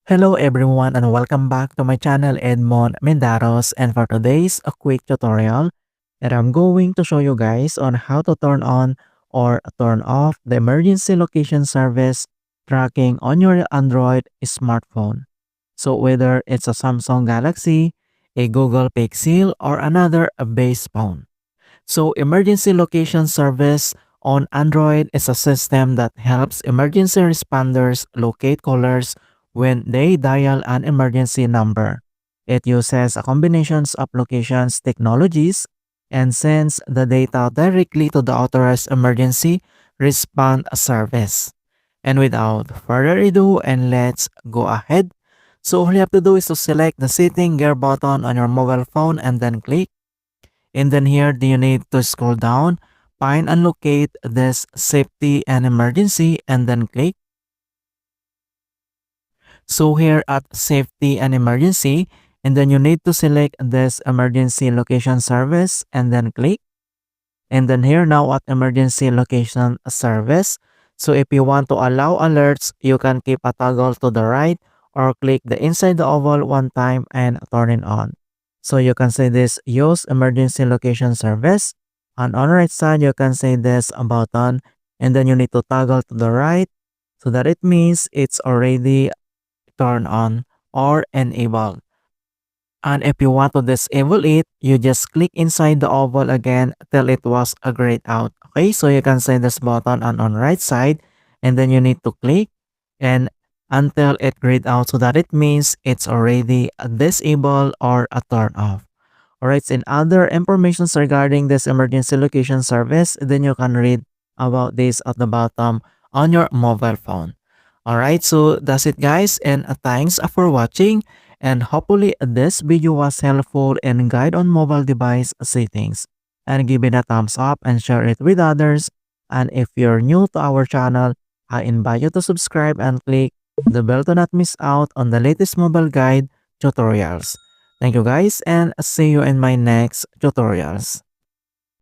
Hello everyone and welcome back to my channel Edmund Mindaros, and for today's a quick tutorial that I'm going to show you guys on how to turn on or turn off the emergency location service tracking on your Android smartphone. So whether it's a Samsung Galaxy, a Google Pixel, or another base phone. So emergency location service on Android is a system that helps emergency responders locate callers when they dial an emergency number. It uses a combination of locations technologies and sends the data directly to the authorized emergency response service. And without further ado, and let's go ahead. So all you have to do is to select the setting gear button on your mobile phone and then click, and then here you need to scroll down, find and locate this safety and emergency, and then click. So here at safety and emergency, and then you need to select this emergency location service and then click. And then here now at emergency location service. So if you want to allow alerts, you can keep a toggle to the right or click the inside the oval one time and turn it on. So you can say this use emergency location service. And on the right side, you can say this button, and then you need to toggle to the right so that it means it's already turned on or enabled. And if you want to disable it, you just click inside the oval again till it was grayed out. Okay, so you can say this button on right side, and then you need to click and until it grayed out so that it means it's already disabled or a turn off. Alright, in other informations regarding this emergency location service, then you can read about this at the bottom on your mobile phone. Alright, so that's it guys, and thanks for watching, and hopefully this video was helpful and guide on mobile device settings. And give it a thumbs up and share it with others. And if you're new to our channel, I invite you to subscribe and click the bell to not miss out on the latest mobile guide tutorials. Thank you guys, and see you in my next tutorials.